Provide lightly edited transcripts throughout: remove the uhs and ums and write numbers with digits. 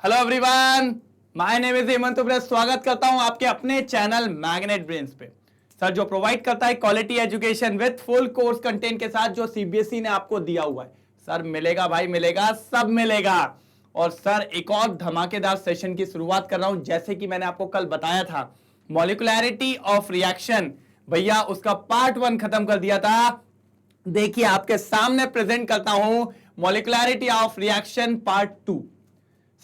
Hello everyone, my name is Hemant उपरे। स्वागत करता हूं आपके अपने चैनल मैग्नेट ब्रेन्स पे। सर जो प्रोवाइड करता है quality education with full course content के साथ, जो सीबीएसई ने आपको दिया हुआ है। सर मिलेगा भाई, मिलेगा, सब मिलेगा। और सर एक और धमाकेदार सेशन की शुरुआत कर रहा हूं। जैसे कि मैंने आपको कल बताया था, मॉलिक्युलैरिटी ऑफ रिएक्शन, भैया उसका पार्ट 1 खत्म कर दिया था। देखिए आपके सामने प्रेजेंट करता हूं मॉलिक्युलैरिटी ऑफ रिएक्शन पार्ट 2।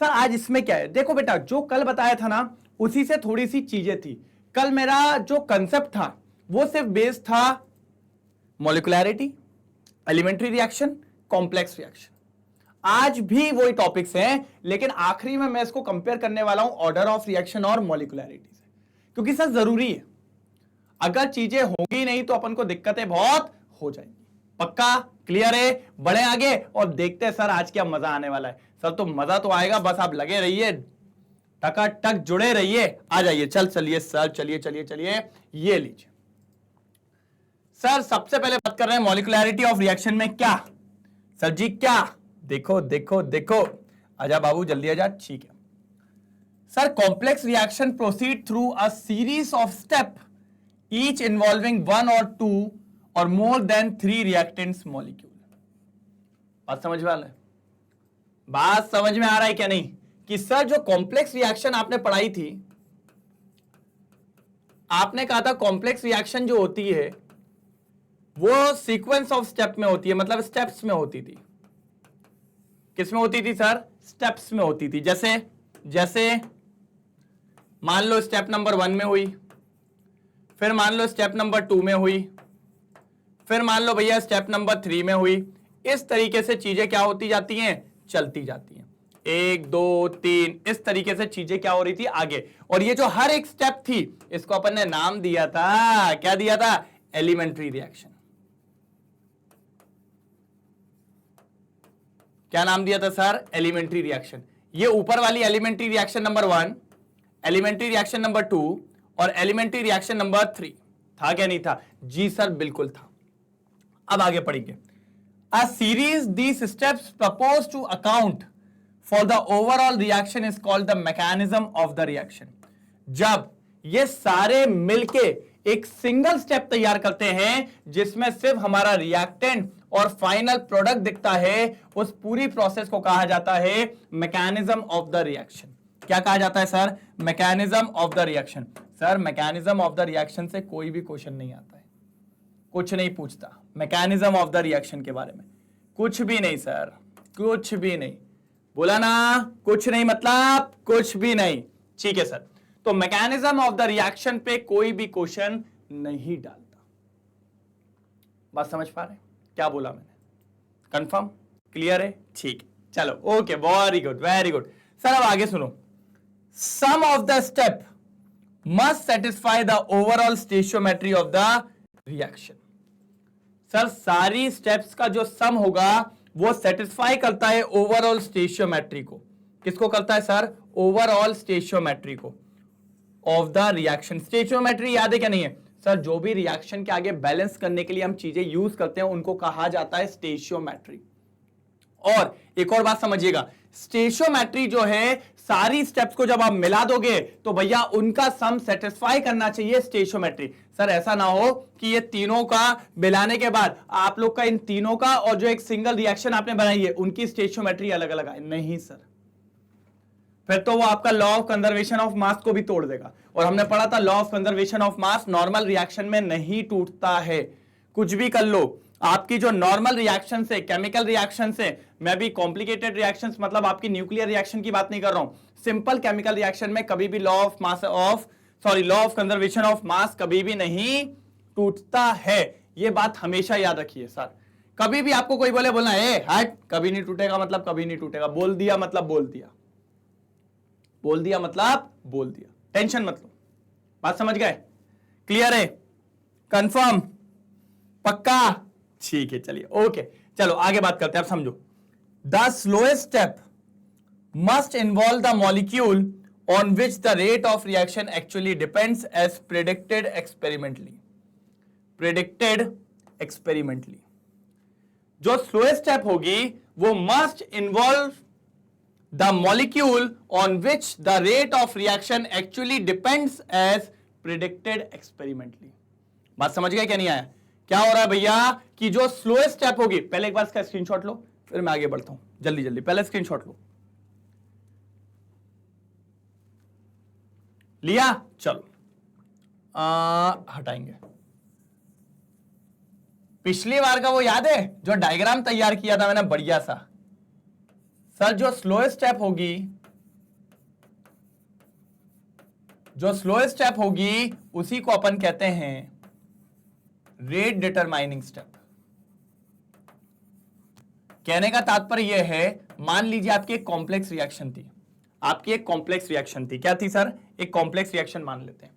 सर आज इसमें क्या है, देखो बेटा, जो कल बताया था ना उसी से थोड़ी सी चीजें थी। कल मेरा जो कंसेप्ट था वो सिर्फ बेस्ड था मॉलिक्युलैरिटी, एलिमेंट्री रिएक्शन, कॉम्प्लेक्स रिएक्शन। आज भी वही टॉपिक्स हैं, लेकिन आखिरी में मैं इसको कंपेयर करने वाला हूं ऑर्डर ऑफ रिएक्शन और मॉलिक्युलैरिटी से, क्योंकि सर जरूरी है। अगर चीजें होंगी नहीं तो अपन को दिक्कतें बहुत हो जाएंगी। पक्का क्लियर है? बढ़े आगे और देखते हैं सर आज क्या मजा आने वाला है। सर तो मजा तो आएगा, बस आप लगे रहिए, टकाटक जुड़े रहिए। आ जाइए, चलिए सर, चलिए ये लीजिए। सर सबसे पहले बात कर रहे हैं मॉलिक्युलैरिटी ऑफ रिएक्शन में क्या। सर जी क्या, देखो आजा बाबू, जल्दी आजा। ठीक है sir, complex reaction proceed through a series of step each involving 1 or 2 or more than 3 reactants molecule। बात समझ में आ रहा है? बात समझ में आ रहा है क्या नहीं? कि सर जो कॉम्प्लेक्स रिएक्शन आपने पढ़ाई थी, आपने कहा था कॉम्प्लेक्स रिएक्शन जो होती है वो सीक्वेंस ऑफ स्टेप में होती है, मतलब स्टेप्स में होती थी। किस में होती थी सर? स्टेप्स में होती थी। जैसे मान लो स्टेप नंबर 1 में हुई, फिर मान लो स्टेप नंबर 2 में हुई, फिर मान लो भैया स्टेप नंबर 3 में हुई। इस तरीके से चीजें क्या होती जाती हैं? चलती जाती हैं। 1 2 3 इस तरीके से चीजें क्या हो रही थी आगे। और ये जो हर एक स्टेप थी, इसको अपन ने नाम दिया था, क्या दिया था? Elementary reaction. क्या नाम दिया था सर? Elementary reaction. ये ऊपर वाली elementary reaction number 1, elementary reaction number 2 और एलिमेंट्री रिएक्शन नंबर 3 था क्या नहीं था? जी सर बिल्कुल था। अब आगे पढ़ेंगे। A series these steps proposed to account for the overall reaction is called the mechanism of the reaction। जब ये सारे मिलके एक सिंगल स्टेप तैयार करते हैं जिसमें सिर्फ हमारा रिएक्टेंट और फाइनल प्रोडक्ट दिखता है, उस पूरी प्रोसेस को कहा जाता है मैकेनिज्म ऑफ द रिएक्शन। क्या कहा जाता है sir? Mechanism of the reaction. Sir mechanism of the reaction से कोई भी क्वेश्चन नहीं आता है, कुछ नहीं पूछता मैकेनिज्म ऑफ द रिएक्शन के बारे में, कुछ भी नहीं सर, कुछ भी नहीं। बोला ना, कुछ नहीं मतलब कुछ भी नहीं। ठीक है सर, तो मैकेनिज्म ऑफ द रिएक्शन पे कोई भी क्वेश्चन नहीं डालता। बात समझ पा रहे क्या बोला मैंने? कंफर्म? क्लियर है? ठीक, चलो okay, very good very good. Sir अब आगे सुनो। Sum of the step must satisfy the overall stoichiometry of the reaction. Sir सारी स्टेप्स का जो सम होगा वो सेटिस्फाई करता है ओवरऑल स्टेशियोमेट्री को। किसको करता है सर? ओवरऑल स्टेशियोमेट्री को ऑफ द रिएक्शन। स्टेशियोमेट्री याद है क्या नहीं है? सर जो भी रिएक्शन के आगे बैलेंस करने के लिए हम चीजें यूज करते हैं उनको कहा जाता है स्टेशियोमेट्री। और एक और बात समझिएगा, स्टेशियोमेट्री जो है, सारी स्टेप्स को जब आप मिला दोगे तो भैया उनका सम सेटिस्फाई करना चाहिए स्टेशियोमेट्री। सर ऐसा ना हो कि ये तीनों का मिलाने के बाद आप लोग का इन तीनों का और जो एक सिंगल रिएक्शन आपने बनाई है उनकी स्टेशियोमेट्री अलग अलग आए। नहीं सर, फिर तो वो आपका law of conservation of mass को भी तोड़ देगा। और हमने पढ़ा था law of conservation of mass normal reaction में नहीं टूटता है। कुछ भी कर लो, आपकी जो नॉर्मल रिएक्शन से, केमिकल रिएक्शन से, मैं भी कॉम्प्लिकेटेड रिएक्शंस मतलब आपकी न्यूक्लियर रिएक्शन की बात नहीं कर रहा हूं, सिंपल केमिकल रिएक्शन में कभी भी law of conservation of mass कभी भी नहीं टूटता है। यह बात हमेशा याद रखिए सर। कभी भी आपको कोई बोलना है हट, कभी नहीं टूटेगा मतलब कभी नहीं टूटेगा, बोल दिया मतलब बोल दिया, बोल दिया मतलब बोल दिया, टेंशन मत लो। बात समझ गए? क्लियर है? कंफर्म? पक्का? ठीक है, चलिए ओके, चलो आगे बात करते हैं। आप समझो, the slowest step must involve the molecule on which the rate of reaction actually depends as predicted experimentally. जो स्लोएस्ट स्टेप होगी वो must involve the molecule on which the rate of reaction actually depends as predicted experimentally. बात समझ गए क्या नहीं आया? क्या हो रहा है भैया कि जो स्लोएस्ट स्टेप होगी, पहले एक बार इसका स्क्रीनशॉट लो फिर मैं आगे बढ़ता हूं, जल्दी जल्दी पहले स्क्रीनशॉट लो। लिया? चलो हटाएंगे। पिछली बार का वो याद है जो डायग्राम तैयार किया था मैंने बढ़िया सा? सर जो स्लोएस्ट स्टेप होगी, जो स्लोएस्ट स्टेप होगी उसी को अपन कहते हैं रेट डिटरमाइनिंग स्टेप। कहने का तात्पर्य यह है, मान लीजिए आपकी एक कॉम्प्लेक्स रिएक्शन थी, आपकी एक कॉम्प्लेक्स रिएक्शन थी। क्या थी सर? एक कॉम्प्लेक्स रिएक्शन मान लेते हैं।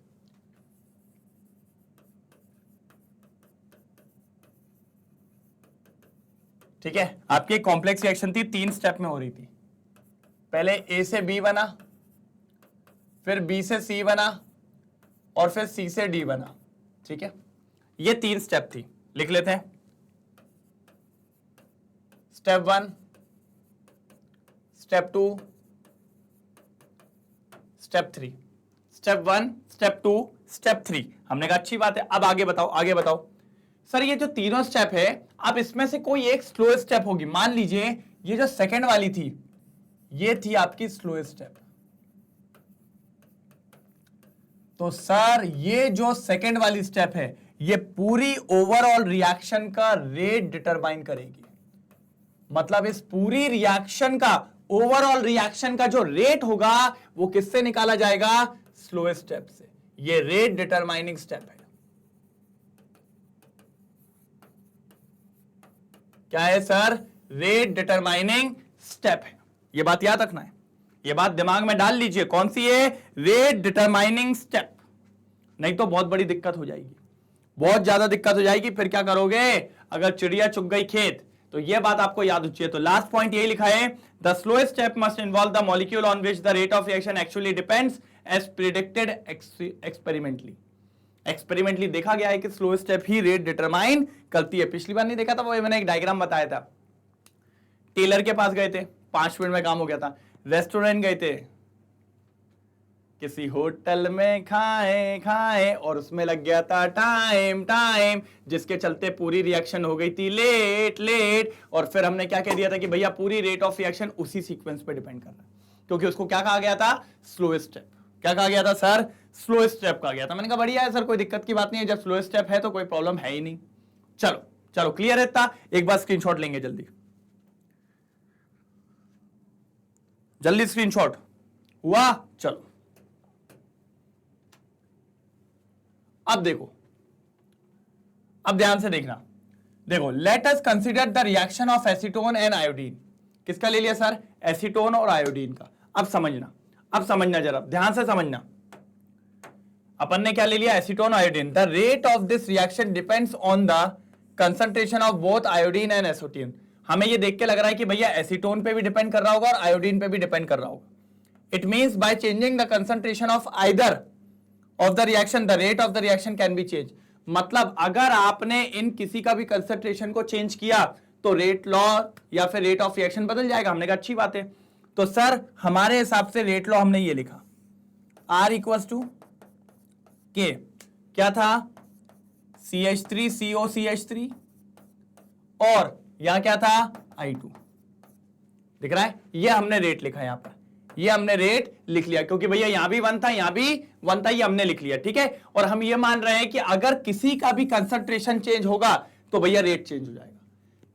ठीक है, आपकी एक कॉम्प्लेक्स रिएक्शन थी, 3 स्टेप में हो रही थी। पहले ए से बी बना, फिर बी से सी बना, और फिर सी से डी बना। ठीक है, ये 3 स्टेप थी। लिख लेते हैं। Step 1, step 2, step 3। Step 1, step 2, step 3। हमने कहा अच्छी बात है, अब आगे बताओ, आगे बताओ। सर ये जो तीनों स्टेप है, अब इसमें से कोई एक स्लोएस्ट स्टेप होगी। मान लीजिए ये जो सेकंड वाली थी, ये थी आपकी स्लोएस्ट स्टेप। तो सर ये जो सेकंड वाली स्टेप है, ये पूरी ओवरऑल रिएक्शन का रेट डिटरमाइन करेगी। मतलब इस पूरी रिएक्शन का, ओवरऑल रिएक्शन का जो रेट होगा वो किससे निकाला जाएगा? स्लोएस्ट स्टेप से। ये रेट डिटरमाइनिंग स्टेप है। क्या है सर? रेट डिटरमाइनिंग स्टेप है। ये बात याद रखना है, ये बात दिमाग में डाल लीजिए। कौन सी है? Rate determining step. नहीं तो बहुत बड़ी दिक्कत हो जाएगी, बहुत ज्यादा दिक्कत हो जाएगी। फिर क्या करोगे अगर चिड़िया चुग गई खेत? तो ये बात आपको याद होनी चाहिए। तो लास्ट पॉइंट यही लिखा है, the slowest step must involve the molecule on which the rate of reaction actually depends as predicted experimentally. Experimentally देखा गया है कि स्लो स्टेप ही रेट डिटरमाइन करती है। पिछली बार नहीं देखा था, वो मैंने एक डायग्राम बताया था। टेलर के पास गए थे, 5 मिनट में काम हो गया था। रेस्टोरेंट गए थे, किसी होटल में खाए खाए और उसमें लग गया था टाइम टाइम, जिसके चलते पूरी रिएक्शन हो गई थी लेट लेट। और फिर हमने क्या कह दिया था कि भैया पूरी रेट ऑफ रिएक्शन उसी सीक्वेंस पे डिपेंड कर रहा है, क्योंकि उसको क्या कहा गया था? Slowest step. क्या कहा गया था सर? स्लोएस्ट स्टेप कहा गया था। मैंने कहा बढ़िया है सर, कोई दिक्कत की बात नहीं है, जब स्लोएस्ट स्टेप है तो कोई प्रॉब्लम है ही नहीं। चलो चलो क्लियर है इतना? एक बार स्क्रीनशॉट लेंगे जल्दी जल्दी। स्क्रीनशॉट हुआ? चलो अब देखो, अब ध्यान से देखना। देखो, let us consider the reaction of acetone and iodine. किसका ले लिया सर? एसीटोन और आयोडीन का। अब समझना, अब समझना, जरा ध्यान से समझना। अपन ने क्या ले लिया? Acetone iodine. The rate of this reaction depends on the concentration of both iodine and acetone. हमें ये देख के लग रहा है कि भैया एसीटोन पे भी डिपेंड कर रहा होगा और आयोडीन पे भी डिपेंड कर रहा होगा। It means by changing the concentration of either of the reaction the rate of the reaction can B change. मतलब अगर आपने इन किसी का भी कंसंट्रेशन को चेंज किया तो रेट लॉ या फिर रेट ऑफ रिएक्शन बदल जाएगा। हमने कहा अच्छी बात है। तो सर हमारे हिसाब से रेट लॉ हमने ये लिखा, R इक्वल्स टू के, क्या था? CH3COCH3, और यहां क्या था? I2। दिख रहा है? ये हमने रेट लिखा यहां पर, ये हमने रेट लिख लिया, क्योंकि भैया यहां भी 1 था, यहां भी 1 था, ये हमने लिख लिया। ठीक है, और हम ये मान रहे हैं कि अगर किसी का भी कंसंट्रेशन चेंज होगा तो भैया रेट चेंज हो जाएगा,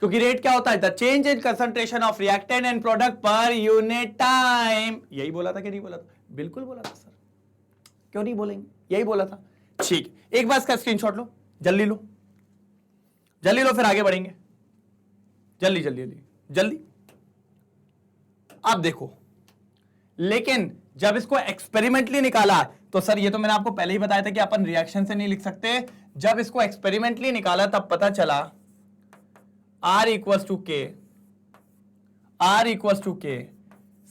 क्योंकि रेट क्या होता है? The change in concentration of reactant and product per unit time. यही बोला था कि नहीं बोला था? बिल्कुल बोला था सर, क्यों नहीं बोलेंगे? यही बोला था। ठीक, एक बार इसका स्क्रीनशॉट लो, जल्दी लो, जल्दी लो, फिर आगे बढ़ेंगे। जल्दी जल्दी जल्दी जल्दी। अब देखो, लेकिन जब इसको एक्सपेरिमेंटली निकाला तो सर ये तो मैंने आपको पहले ही बताया था कि अपन रिएक्शन से नहीं लिख सकते। जब इसको एक्सपेरिमेंटली निकाला तब पता चला R इक्वल्स टू के, R इक्वल्स टू के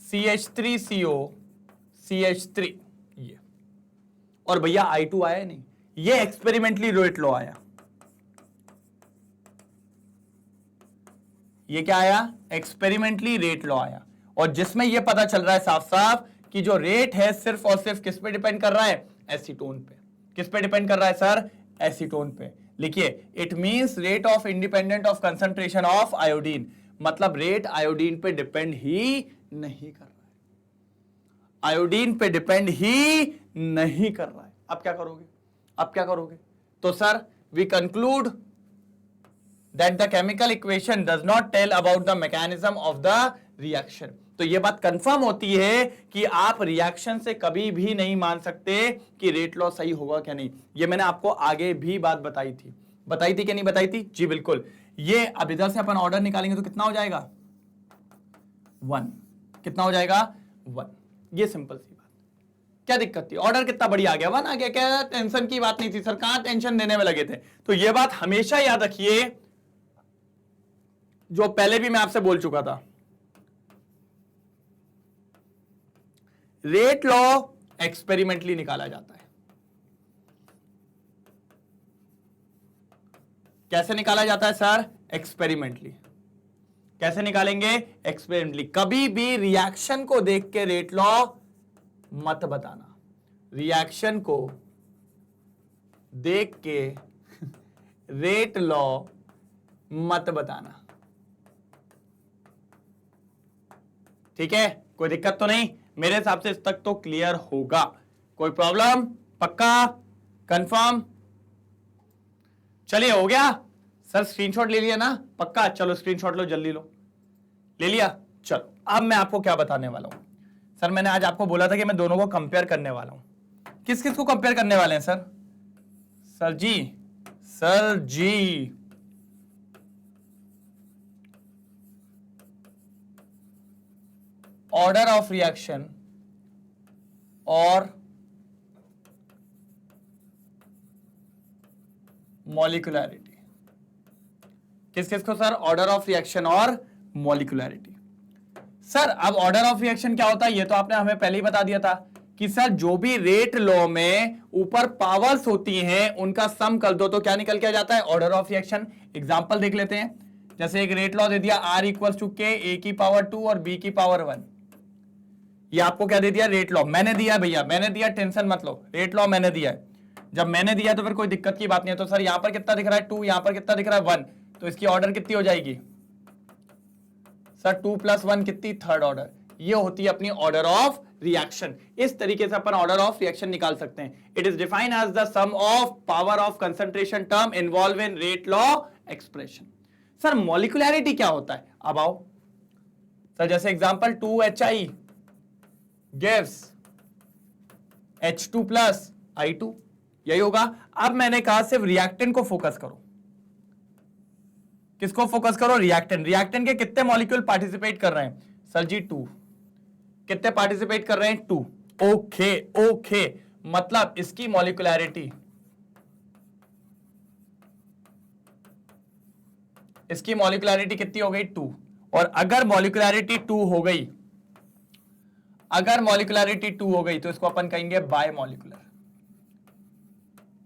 CH3CO CH3, ये, और भैया I2 आया नहीं, ये एक्सपेरिमेंटली रेट लॉ आया। ये क्या आया? एक्सपेरिमेंटली रेट लॉ आया। और जिसमें यह पता चल रहा है साफ साफ कि जो रेट है सिर्फ और सिर्फ किस पे डिपेंड कर रहा है, एसीटोन पे। किस पे डिपेंड कर रहा है सर, एसीटोन पे। लिखिए, it means rate of independent of concentration of iodine, मतलब रेट आयोडीन पे डिपेंड ही नहीं कर रहा है, आयोडीन पे डिपेंड ही नहीं कर रहा है। अब क्या करोगे, अब क्या करोगे? तो sir we conclude that the chemical equation does not tell about the mechanism of the reaction। तो ये बात कंफर्म होती है कि आप रिएक्शन से कभी भी नहीं मान सकते कि रेट लॉ सही होगा क्या नहीं। ये मैंने आपको आगे भी बात बताई थी कि नहीं बताई थी? जी बिल्कुल। ये अब इधर से अपन ऑर्डर निकालेंगे तो कितना हो जाएगा, 1। कितना हो जाएगा, 1। ये सिंपल सी बात, क्या दिक्कत थी? ऑर्डर कितना बढ़िया आ गया, 1 आ गया, क्या टेंशन की बात नहीं थी सर, कहां टेंशन देने में लगे थे। तो ये बात हमेशा याद रखिए, जो पहले भी मैं आपसे बोल चुका था, रेट लॉ एक्सपेरिमेंटली निकाला जाता है। कैसे निकाला जाता है सर, एक्सपेरिमेंटली। कैसे निकालेंगे, एक्सपेरिमेंटली। कभी भी रिएक्शन को देख के रेट लॉ मत बताना, रिएक्शन को देख के रेट लॉ मत बताना, ठीक है? कोई दिक्कत तो नहीं? मेरे हिसाब से इस तक तो क्लियर होगा। कोई प्रॉब्लम? पक्का, कंफर्म? चलिए, हो गया सर। स्क्रीनशॉट ले लिया ना? पक्का? चलो स्क्रीनशॉट लो, जल्दी लो। ले लिया? चलो, अब मैं आपको क्या बताने वाला हूं सर। मैंने आज आपको बोला था कि मैं दोनों को कंपेयर करने वाला हूं। किस किस को कंपेयर करने वाले हैं sir? Sir ji, sir ji, order of reaction और मॉलिक्यूलैरिटी। किस किस को सर? ऑर्डर ऑफ रिएक्शन और मॉलिक्यूलैरिटी। सर अब ऑर्डर ऑफ रिएक्शन क्या होता है, ये तो आपने हमें पहले ही बता दिया था कि सर जो भी रेट लॉ में ऊपर पावर्स होती हैं उनका सम कर दो तो क्या निकल के आ जाता है, ऑर्डर ऑफ रिएक्शन। एग्जांपल देख लेते हैं। जैसे एक रेट लॉ दे दिया R equals to K, A की पावर 2 और B की पावर 1। ये आपको क्या दे दिया, रेट लॉ। मैंने दिया भैया, मैंने दिया, टेंशन मत लो, रेट लॉ मैंने दिया है। जब मैंने दिया तो फिर कोई दिक्कत की बात नहीं है। तो सर यहां पर कितना दिख रहा है, 2, यहां पर कितना दिख रहा है, 1। तो इसकी ऑर्डर कितनी हो जाएगी सर, 2 + 1 कितनी, थर्ड ऑर्डर। ये होती है अपनी ऑर्डर ऑफ रिएक्शन। इस तरीके से अपन ऑर्डर ऑफ रिएक्शन निकाल सकते हैं। It is defined as the sum of power of concentration term involve in rate law expression. Sir molecularity क्या होता है, अब आओ सर। जैसे example 2HI gives H2 + I2, यही होगा। अब मैंने कहा सिर्फ रिएक्टेंट को फोकस करो। किसको फोकस करो, रिएक्टेंट। रिएक्टेंट के कितने मॉलिक्यूल पार्टिसिपेट कर रहे हैं सर जी, 2। कितने पार्टिसिपेट कर रहे हैं, 2। ओके ओके, मतलब इसकी मॉलिक्यूलैरिटी, इसकी मॉलिक्यूलैरिटी कितनी हो गई, 2। और अगर मॉलिक्यूलैरिटी 2 हो गई, अगर मॉलिक्यूलैरिटी 2 हो गई तो इसको अपन कहेंगे बायमॉलिक्यूलर।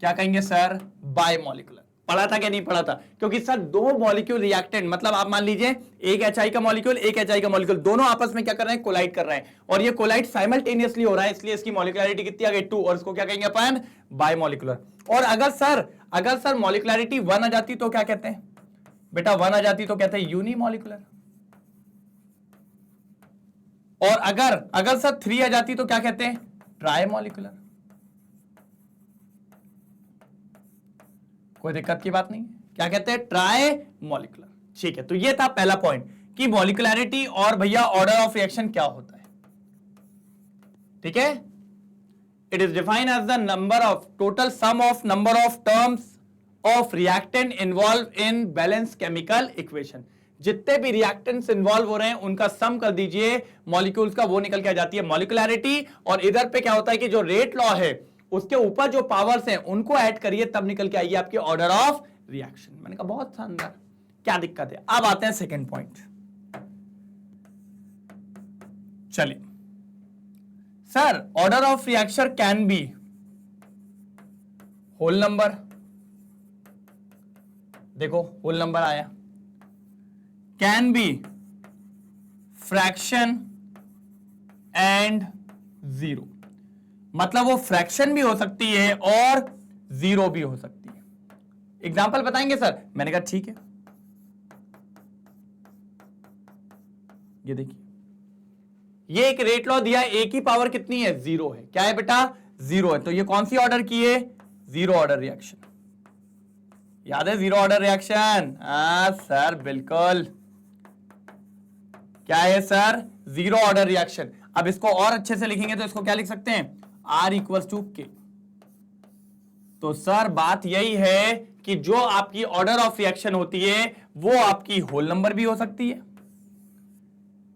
क्या कहेंगे सर, बायमॉलिक्यूलर। पढ़ा था कि नहीं पढ़ा था? क्योंकि सर दो मॉलिक्यूल रिएक्टेंट, मतलब आप मान लीजिए एक HI का मॉलिक्यूल, एक HI का मॉलिक्यूल, दोनों आपस में क्या कर रहे हैं, कोलाइड कर रहे हैं। और ये कोलाइड साइमल्टेनियसली हो रहा है, इसलिए इसकी मॉलिक्यूलैरिटी कितनी आ गई, 2। और इसको क्या कहेंगे अपन, बायमॉलिक्यूलर। और अगर सर मॉलिक्यूलैरिटी 1 आ जाती तो क्या कहते हैं बेटा, 1 आ जाती तो कहते हैं यूनिमॉलिक्यूलर। और अगर सर 3 आ जाती तो क्या कहते हैं, ट्राइमॉलिक्यूलर। कोई दिक्कत की बात नहीं है, क्या कहते हैं, ट्राइमॉलिक्यूलर। ठीक है, तो ये था पहला पॉइंट कि मॉलिक्यूलैरिटी और भैया ऑर्डर ऑफ रिएक्शन क्या होता है। ठीक है, it is defined as the number of total sum of number of terms of reactant involve in balance chemical equation. जितने भी रिएक्टेंट्स इन्वॉल्व हो रहे हैं उनका सम कर दीजिए मॉलिक्यूल्स का, वो निकल के आ जाती है मॉलिक्यूलैरिटी। और इधर पे क्या होता है कि जो रेट लॉ है उसके ऊपर जो पावर्स हैं उनको ऐड करिए, तब निकल के आइए आपकी ऑर्डर ऑफ रिएक्शन। मैंने कहा बहुत शानदार, क्या दिक्कत है। अब आते हैं सेकंड पॉइंट। चलिए sir, order of reaction can be whole number. देखो होल नंबर आया, कैन बी फ्रैक्शन एंड 0। मतलब वो फ्रैक्शन भी हो सकती है और 0 भी हो सकती है। एग्जाम्पल बताएंगे सर? मैंने कहा ठीक है। ये देखिए, ये एक रेट लॉ दिया है, ए की पावर कितनी है? 0 है। क्या है बेटा? 0 है। तो ये कौन सी ऑर्डर की है? 0 ऑर्डर रिएक्शन। याद है 0 ऑर्डर रिएक्शन? हाँ सर बिल्कुल। क्या है सर? 0 order reaction. अब इसको और अच्छे से लिखेंगे तो इसको क्या लिख सकते हैं? R इक्वल्स टू के। तो सर बात यही है कि जो आपकी ऑर्डर ऑफ रिएक्शन होती है वो आपकी होल नंबर भी हो सकती है,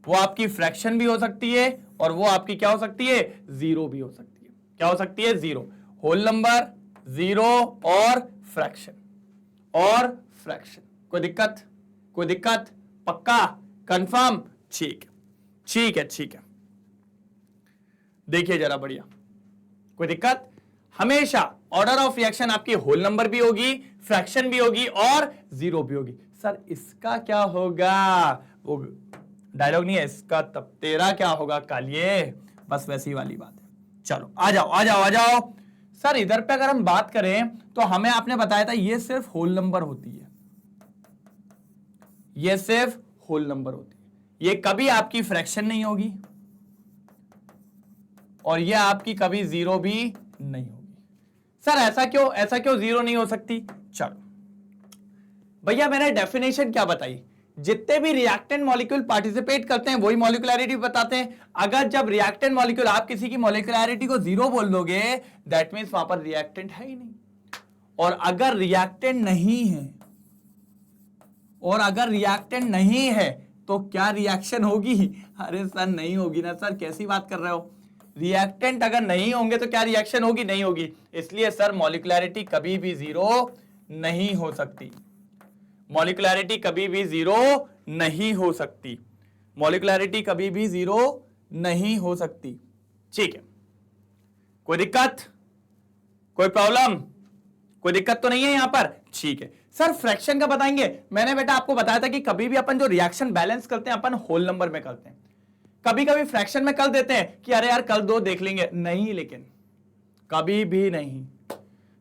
वो आपकी फ्रैक्शन भी हो सकती है, और वो आपकी क्या हो सकती है? 0 भी हो सकती है। क्या हो सकती है? 0 होल नंबर, 0 और फ्रैक्शन। कोई दिक्कत? कोई दिक्कत? पक्का? कंफर्म? ठीक है, ठीक है। देखिए जरा बढ़िया, कोई दिक्कत? हमेशा ऑर्डर ऑफ रिएक्शन आपकी होल नंबर भी होगी, फ्रैक्शन भी होगी और 0 भी होगी। सर इसका क्या होगा? वो डायलॉग नहीं है, इसका तब तेरा क्या होगा कालिए। बस वैसी वाली बात है। चलो आ जाओ। सर इधर पे अगर हम बात करें तो हमें आपने बताया था ये सिर्फ होल नंबर होती है, ये सिर्फ होल नंबर होती है, ये कभी आपकी फ्रैक्शन नहीं होगी और ये आपकी कभी 0 भी नहीं होगी। सर ऐसा क्यों 0 नहीं हो सकती? चलो भैया, मैंने डेफिनेशन क्या बताई? जितने भी रिएक्टेंट मॉलिक्यूल पार्टिसिपेट करते हैं वही मॉलिक्युलैरिटी बताते हैं। अगर जब रिएक्टेंट मॉलिक्यूल आप किसी की मॉलिक्युलैरिटी को 0 बोल दोगे, दैट मींस वहां पर रिएक्टेंट है ही नहीं। और अगर रिएक्टेंट नहीं है तो क्या रिएक्शन होगी? अरे सर नहीं होगी ना। सर कैसी बात कर रहे हो? रिएक्टेंट अगर नहीं होंगे तो क्या रिएक्शन होगी? नहीं होगी। इसलिए सर मॉलिक्युलैरिटी कभी भी 0 नहीं हो सकती। मॉलिक्युलैरिटी कभी भी 0 नहीं हो सकती। मॉलिक्युलैरिटी कभी भी 0 नहीं हो सकती। ठीक है, कोई दिक्कत? कोई प्रॉब्लम? कोई दिक्कत तो नहीं है यहां पर? ठीक है सर, फ्रैक्शन का बताएंगे। मैंने बेटा आपको बताया था कि कभी भी अपन जो रिएक्शन बैलेंस करते हैं अपन होल नंबर में करते हैं, कभी कभी फ्रैक्शन में कर देते हैं कि अरे यार कल 2 देख लेंगे, नहीं, लेकिन कभी भी नहीं।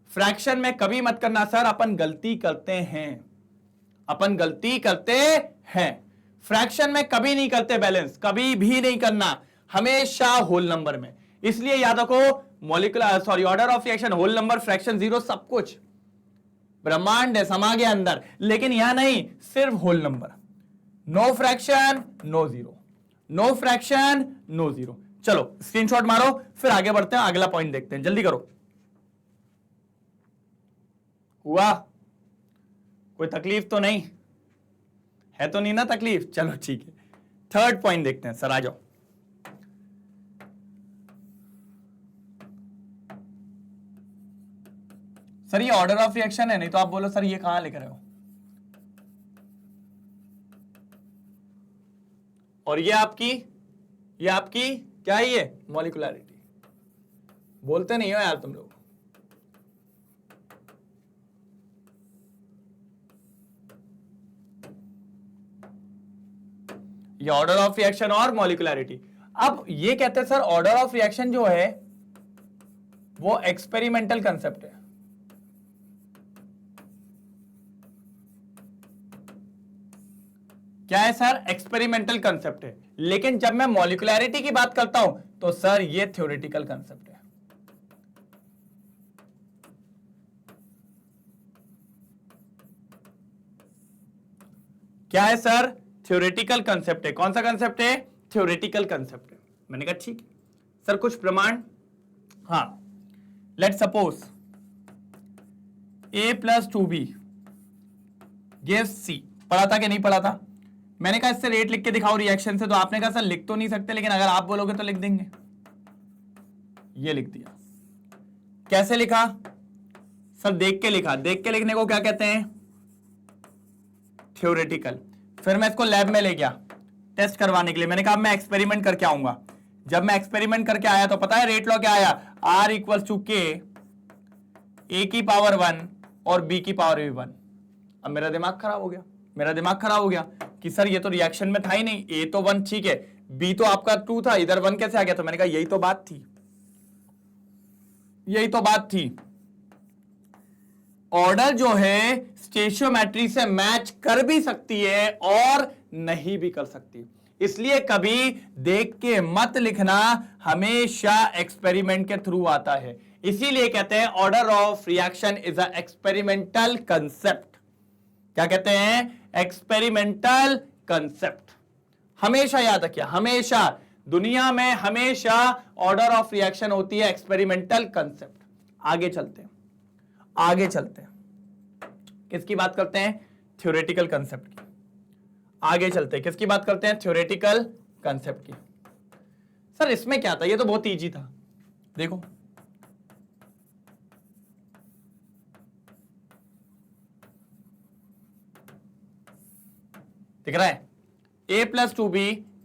फ्रैक्शन में कभी मत करना सर, अपन गलती करते हैं। फ्रैक्शन में कभी नहीं करते बैलेंस, कभी भी नहीं करना, हमेशा होल नंबर में। इसलिए याद रखो, order of reaction whole number, fraction 0, सब कुछ ब्रह्मांड है, समा गया अंदर। लेकिन यहां नहीं, सिर्फ whole number. No fraction no 0, no fraction no 0। चलो स्क्रीनशॉट मारो, फिर आगे बढ़ते हैं, अगला पॉइंट देखते हैं, जल्दी करो। हुआ? कोई तकलीफ तो नहीं है? तो नहीं ना तकलीफ? चलो ठीक है, थर्ड पॉइंट देखते हैं। सर आ जाओ। सर ये ऑर्डर ऑफ रिएक्शन है, नहीं तो आप बोलो सर ये कहां लिख रहे हो? और ये आपकी क्या है? ये मॉलिक्युलैरिटी। बोलते नहीं हो यार तुम लोग। ये ऑर्डर ऑफ रिएक्शन और मॉलिक्युलैरिटी। अब ये कहते हैं सर ऑर्डर ऑफ रिएक्शन जो है वो एक्सपेरिमेंटल कंसेप्ट है। क्या है सर? एक्सपेरिमेंटल कंसेप्ट है। लेकिन जब मैं मॉलिक्युलैरिटी की बात करता हूं तो सर ये थ्योरेटिकल कंसेप्ट है। क्या है सर? थ्योरेटिकल कंसेप्ट है। कौन सा कंसेप्ट है? थ्योरेटिकल कंसेप्ट है। मैंने कहा ठीक है सर, कुछ प्रमाण? हाँ, let suppose a + 2b gives c। पढ़ा था कि नहीं पढ़ा था? मैंने कहा इससे रेट लिख के दिखाओ रिएक्शन से, तो आपने कहा सर लिख तो नहीं सकते, लेकिन अगर आप बोलोगे तो लिख देंगे। ये लिख दिया। कैसे लिखा सर? देख के लिखा। देख के लिखने को क्या कहते हैं? थ्योरेटिकल। फिर मैं इसको लैब में ले गया टेस्ट करवाने के लिए। मैंने कहा मैं एक्सपेरिमेंट करके आऊंगा। जब मैं एक्सपेरिमेंट करके आया तो पता है रेट लॉ क्या आया? R = K, A की पावर 1 और B की पावर भी 1। अब मेरा दिमाग खराब हो गया कि सर ये तो रिएक्शन में था ही नहीं, A तो 1 ठीक है, बी तो आपका 2 था, इधर 1 कैसे आ गया? तो मैंने कहा यही तो बात थी, यही तो बात थी। ऑर्डर जो है स्टेशियोमेट्री से मैच कर भी सकती है और नहीं भी कर सकती, इसलिए कभी देख के मत लिखना, हमेशा एक्सपेरिमेंट के थ्रू आता है। इसीलिए कहते हैं order of reaction is a experimental concept. क्या कहते हैं? Experimental concept. हमेशा याद रखिए, हमेशा दुनिया में हमेशा ऑर्डर ऑफ रिएक्शन होती है एक्सपेरिमेंटल कंसेप्ट। आगे चलते हैं, आगे चलते हैं, किसकी बात करते हैं? थ्योरेटिकल कंसेप्ट की। आगे चलते हैं, किसकी बात करते हैं? थ्योरेटिकल कंसेप्ट की। सर इसमें क्या था? ये तो बहुत इजी था, देखो दिख रहा है, A+2B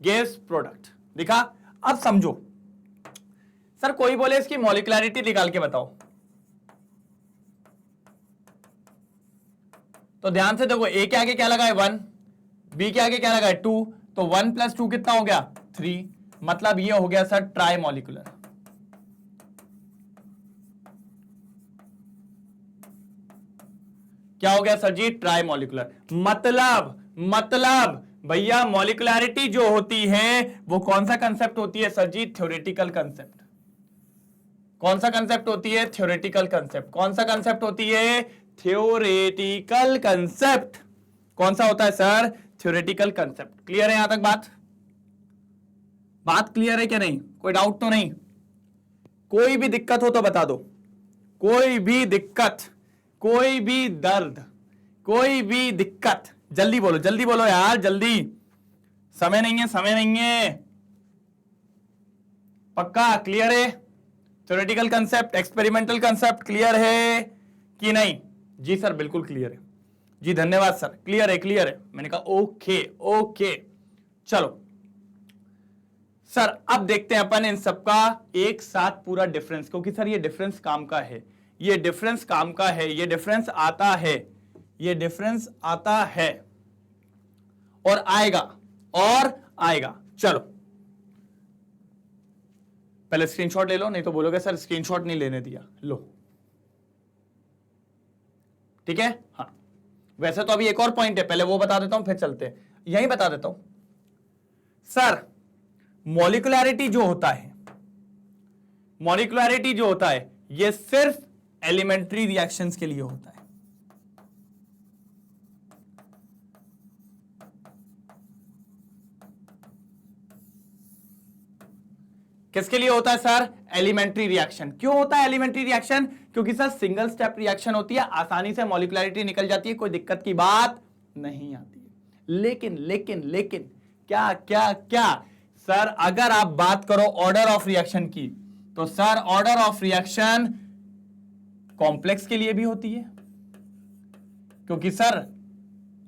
गिव्स प्रोडक्ट, दिखा? अब समझो, सर कोई बोले इसकी मॉलिक्युलरिटी निकाल के बताओ, तो ध्यान से देखो, A के आगे क्या लगा है? 1, B के आगे क्या लगा है? 2, तो 1 + 2 कितना हो गया? 3, मतलब ये हो गया सर ट्राई मॉलिक्यूलर। क्या हो गया सर जी? Try molecular. मतलब भैया मॉलिक्युलरिटी जो होती है वो कौन सा कंसेप्ट होती है सर जी? Theoretical concept. कौन सा कंसेप्ट होती है? Theoretical concept. कौन सा कंसेप्ट होती है? Theoretical concept. कौन सा होता है सर? Theoretical concept. क्लियर है यहां तक बात? बात क्लियर है क्या नहीं? कोई डाउट तो नहीं? कोई भी दिक्कत हो तो बता दो, कोई भी दिक्कत, कोई भी दर्द, कोई भी दिक्कत, जल्दी बोलो यार, जल्दी, समय नहीं है, समय नहीं है। पक्का क्लियर है? Theoretical concept, experimental concept clear है कि नहीं? जी सर बिल्कुल क्लियर है जी, धन्यवाद सर, क्लियर है, क्लियर है। मैंने कहा ओके ओके। चलो सर अब देखते हैं अपन इन सबका एक साथ पूरा डिफरेंस, क्योंकि सर ये डिफरेंस काम का है, ये डिफरेंस काम का है, ये डिफरेंस आता है, ये डिफरेंस आता है और आएगा। चलो पहले स्क्रीनशॉट ले लो, नहीं तो बोलोगे सर स्क्रीनशॉट नहीं लेने दिया। लो ठीक है। हाँ वैसे तो अभी एक और पॉइंट है, पहले वो बता देता हूं फिर चलते हैं। यही बता देता हूं सर, मॉलिक्युलरिटी जो होता है, मॉलिक्युलरिटी जो होता है ये सिर्फ एलिमेंट्री रिएक्शंस के लिए होता है। किसके लिए होता है सर? Elementary reaction. क्यों होता है एलिमेंट्री रिएक्शन? क्योंकि सर सिंगल स्टेप रिएक्शन होती है, आसानी से मॉलिक्युलरिटी निकल जाती है, कोई दिक्कत की बात नहीं आती है। लेकिन क्या सर अगर आप बात करो ऑर्डर ऑफ रिएक्शन की, तो sir order of reaction complex के लिए भी होती है, क्योंकि सर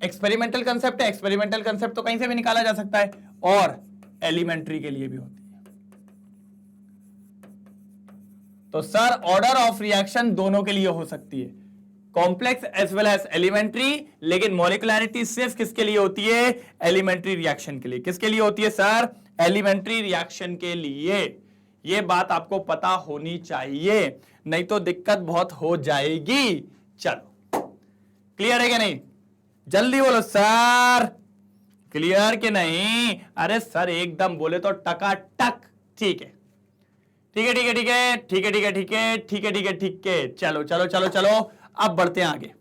एक्सपेरिमेंटल कंसेप्ट है, एक्सपेरिमेंटल कंसेप्ट तो कहीं से भी निकाला जा सकता है, और एलिमेंट्री के लिए भी होती है। तो सर ऑर्डर ऑफ रिएक्शन दोनों के लिए हो सकती है, complex as well as elementary, लेकिन मॉलिक्युलरिटी सिर्फ किसके लिए होती है? एलिमेंट्री रिएक्शन के लिए। किसके लिए होती है सर? एलिमेंट्री रिएक्शन के लिए। यह बात आपको पता होनी चाहिए, नहीं तो दिक्कत बहुत हो जाएगी। चलो क्लियर है कि नहीं? जल्दी बोलो सर, क्लियर कि नहीं? अरे सर एकदम बोले तो टकाटक। ठीक है ठीक है। चलो अब बढ़ते हैं आगे।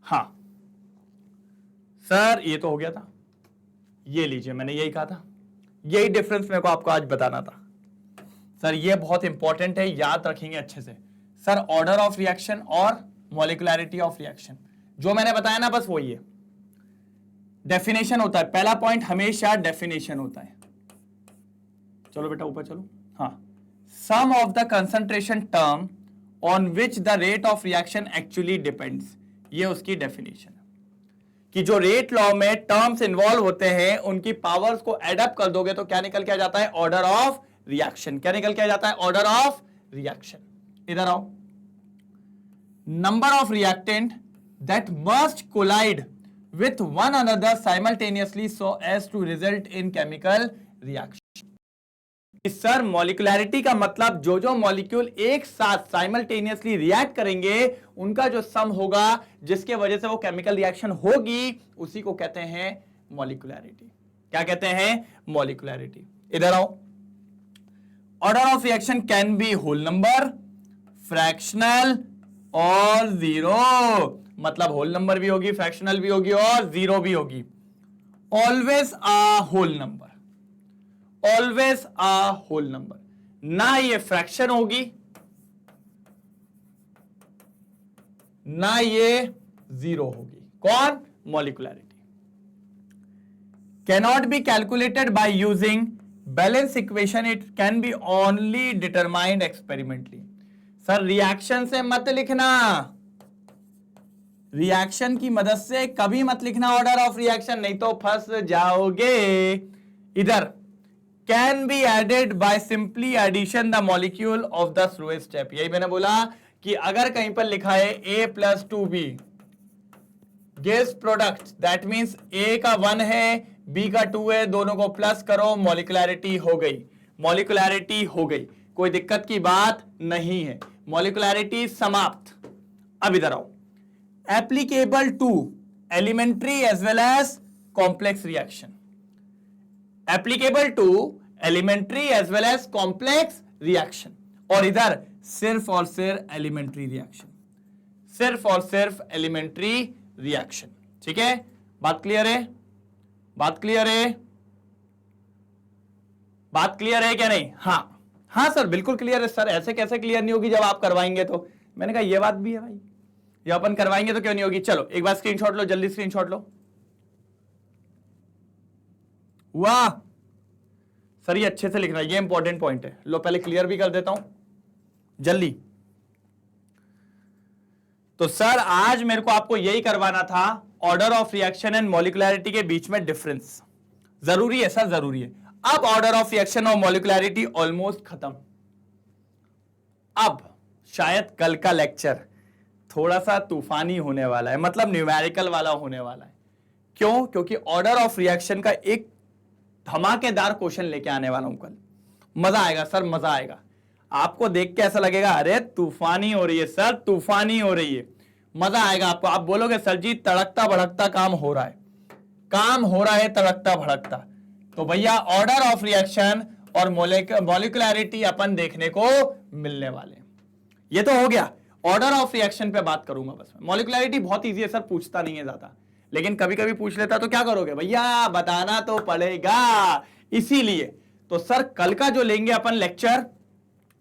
हाँ सर ये तो हो गया था, ये लीजिए, मैंने यही कहा था, यही डिफरेंस मेरे को आपको आज बताना था। सर ये बहुत इंपॉर्टेंट है, याद रखेंगे अच्छे से। सर ऑर्डर ऑफ रिएक्शन और मॉलिक्युलरिटी ऑफ रिएक्शन जो मैंने बताया ना, बस वही है। डेफिनेशन होता है, पहला पॉइंट हमेशा डेफिनेशन होता है। चलो बेटा ऊपर चलो। हाँ, sum of the concentration term on which the rate of reaction actually depends, ये उसकी डेफिनेशन है कि जो रेट लॉ में टर्म्स इन्वॉल्व होते हैं उनकी पावर्स को एडअप कर दोगे तो क्या निकल के आ जाता है? Order of reaction. क्या निकल के आ जाता है? Order of reaction. इधर आओ, number of reactant that must collide with one another simultaneously so as to result in chemical reaction. Sir molecularity का मतलब जो जो मॉलिक्यूल एक साथ साइमल्टेनियसली रिएक्ट करेंगे उनका जो सम होगा जिसके वजह से वो केमिकल रिएक्शन होगी उसी को कहते हैं मॉलिक्युलैरिटी। क्या कहते हैं? मॉलिक्युलैरिटी। इधर आओ। Order of reaction can be whole number, fractional और जीरो। मतलब होल नंबर भी होगी, फ्रैक्शनल भी होगी और जीरो भी होगी। Always a whole number, always a whole number. ना ये फ्रैक्शन होगी ना ये जीरो होगी। कौन? Molecularity. Cannot be calculated by using balance equation, it can be only determined experimentally. Sir reaction से मत लिखना, रिएक्शन की मदद से कभी मत लिखना ऑर्डर ऑफ रिएक्शन, नहीं तो फंस जाओगे। इधर can be added by simply addition the molecule of the slowest step. यही मैंने बोला कि अगर कहीं पर लिखा है A+2B gives product, that means A का 1 है B का 2 है, दोनों को प्लस करो, मॉलिक्युलैरिटी हो गई, मॉलिक्युलैरिटी हो गई, कोई दिक्कत की बात नहीं है, मॉलिक्युलैरिटी समाप्त। अब इधर आओ। Applicable to elementary as well as complex reaction, applicable to elementary as well as complex reaction. और इधर सिर्फ और सिर्फ एलिमेंट्री रिएक्शन, सिर्फ और सिर्फ एलिमेंट्री रिएक्शन। ठीक है, बात क्लियर है? बात क्लियर है? बात क्लियर है क्या नहीं? हाँ हाँ सर बिल्कुल क्लियर है सर। ऐसे कैसे क्लियर नहीं होगी जब आप करवाएंगे तो? मैंने कहा ये बात भी है भाई, जब अपन करवाएंगे तो क्यों नहीं होगी। चलो एक बार स्क्रीनशॉट लो, जल्दी स्क्रीनशॉट लो। वाह सर ये अच्छे से लिखना, ये इंपॉर्टेंट पॉइंट है। लो पहले क्लियर भी कर देता हूं जल्दी। तो सर आज मेरे को आपको यही करवाना था, ऑर्डर ऑफ रिएक्शन एंड मॉलिक्युलैरिटी के बीच में डिफरेंस। जरूरी है सर, जरूरी है। अब ऑर्डर ऑफ रिएक्शन और मॉलिक्युलैरिटी ऑलमोस्ट खत्म। अब शायद कल का लेक्चर थोड़ा सा तूफानी होने वाला है, मतलब न्यूमेरिकल वाला होने वाला है। क्यों? क्योंकि ऑर्डर ऑफ रिएक्शन का एक धमाकेदार क्वेश्चन लेके आने वाला हूं कल। मजा आएगा सर, मजा आएगा। आपको देख के ऐसा लगेगा अरे तूफानी हो रही है सर, तूफानी हो रही है। मजा आएगा आपको। आप बोलोगे सर जी तड़कता भड़कता काम हो रहा है, काम हो रहा है तड़कता भड़कता। तो भैया ऑर्डर ऑफ रिएक्शन और मॉलिक्युलैरिटी अपन देखने को मिलने वाले। ये तो हो गया। ऑर्डर ऑफ रिएक्शन पे बात करूंगा बस। मॉलिक्युलैरिटी बहुत इजी है सर, पूछता नहीं है ज्यादा, लेकिन कभी कभी पूछ लेता तो क्या करोगे भैया, बताना तो पड़ेगा। इसीलिए तो सर कल का जो लेंगे अपन लेक्चर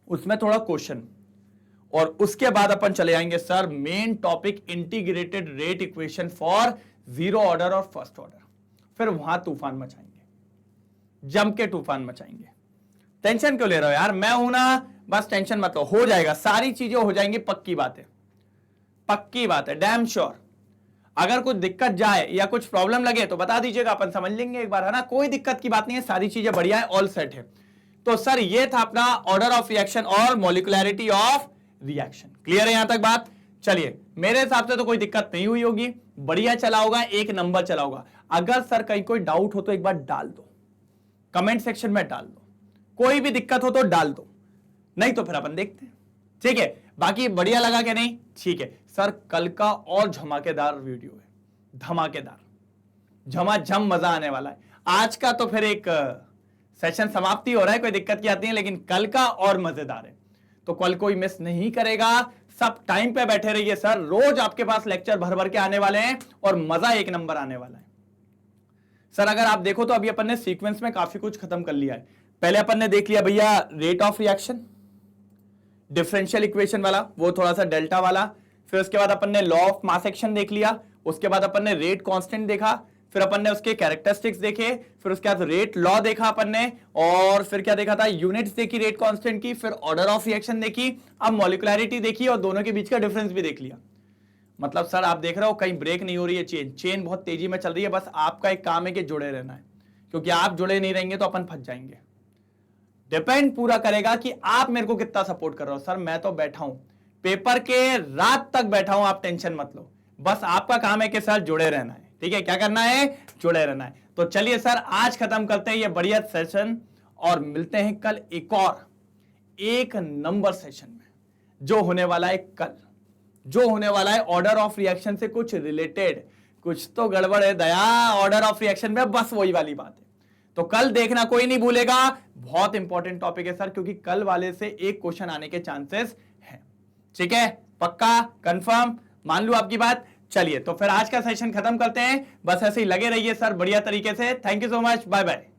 उसमें थोड़ा क्वेश्चन, और उसके बाद अपन चले जाएंगे sir main topic integrated rate equation for zero order और फर्स्ट ऑर्डर। फिर वहां तूफान मचाएंगे, जम के तूफान मचाएंगे। टेंशन क्यों ले रहे हो यार, मैं हूं ना, बस टेंशन मत लो, हो जाएगा, सारी चीजें हो जाएंगी, पक्की बात है, पक्की बात है, डैम श्योर। अगर कुछ दिक्कत जाए या कुछ प्रॉब्लम लगे तो बता दीजिएगा, अपन समझ लेंगे एक बार, है ना। कोई दिक्कत की बात नहीं है, सारी चीजें बढ़िया है, ऑल सेट है। तो सर ये था अपना ऑर्डर ऑफ रिएक्शन और मॉलिक्युलैरिटी ऑफ रिएक्शन। क्लियर है यहां तक बात? चलिए मेरे हिसाब से तो कोई दिक्कत नहीं हुई होगी, बढ़िया चला होगा, एक नंबर चला होगा। अगर सर कहीं कोई डाउट हो तो एक बार डाल दो, कमेंट सेक्शन में डाल दो, कोई भी दिक्कत हो तो डाल दो, नहीं तो फिर अपन देखते हैं। ठीक है, बाकी बढ़िया लगा कि नहीं? ठीक है सर, कल का और धमाकेदार वीडियो है, धमाकेदार, झमाझम मजा आने वाला है। आज का तो फिर एक सेशन समाप्ति हो रहा है, कोई दिक्कत की आती है, लेकिन कल का और मजेदार है, तो कल कोई मिस नहीं करेगा। सब टाइम पे बैठे रहिए सर, रोज आपके पास लेक्चर भर भर के आने वाले हैं और मजा एक नंबर आने वाला है। सर अगर आप देखो तो अभी अपन ने सीक्वेंस में काफी कुछ खत्म कर लिया है। पहले अपन ने देख लिया भैया rate of reaction, differential equation वाला, वो थोड़ा सा डेल्टा वाला। फिर उसके बाद अपन ने लॉ ऑफ मास एक्शन देख लिया, उसके बाद अपन ने रेट कांस्टेंट देखा, फिर अपन ने उसके कैरेक्टरिस्टिक्स देखे, फिर उसके बाद रेट लॉ देखा अपन ने, और फिर क्या देखा था, यूनिट्स देखी रेट कांस्टेंट की, फिर ऑर्डर ऑफ रिएक्शन देखी, अब मॉलिक्युलैरिटी देखी और दोनों के बीच का डिफरेंस भी देख लिया। मतलब सर आप देख रहे हो कहीं ब्रेक नहीं हो रही है, चेन बहुत तेजी में चल रही है। बस आपका एक काम है कि जुड़े रहना है, क्योंकि आप जुड़े नहीं रहेंगे तो अपन फंस जाएंगे। डिपेंड पूरा करेगा कि आप मेरे को कितना सपोर्ट कर रहे हो। सर मैं तो बैठा हूं, पेपर के रात तक बैठा हूं, आप टेंशन मत लो, बस आपका काम है कि सर जुड़े रहना है। ठीक है, क्या करना है, जुड़े रहना है। तो चलिए सर आज खत्म करते हैं ये बढ़िया सेशन और मिलते हैं कल एक और 1 नंबर सेशन में, जो होने वाला है कल, जो होने वाला है ऑर्डर ऑफ रिएक्शन से कुछ रिलेटेड। कुछ तो गड़बड़ है दया ऑर्डर ऑफ रिएक्शन में, बस वही वाली बात है। तो कल देखना, कोई नहीं भूलेगा, बहुत इंपॉर्टेंट टॉपिक है सर, क्योंकि कल वाले से एक क्वेश्चन आने के चांसेस हैं। ठीक है, पक्का, कंफर्म, मान लू आपकी बात। चलिए तो फिर आज का सेशन खत्म करते हैं, बस ऐसे ही लगे रहिए सर बढ़िया तरीके से। Thank you so much, bye bye.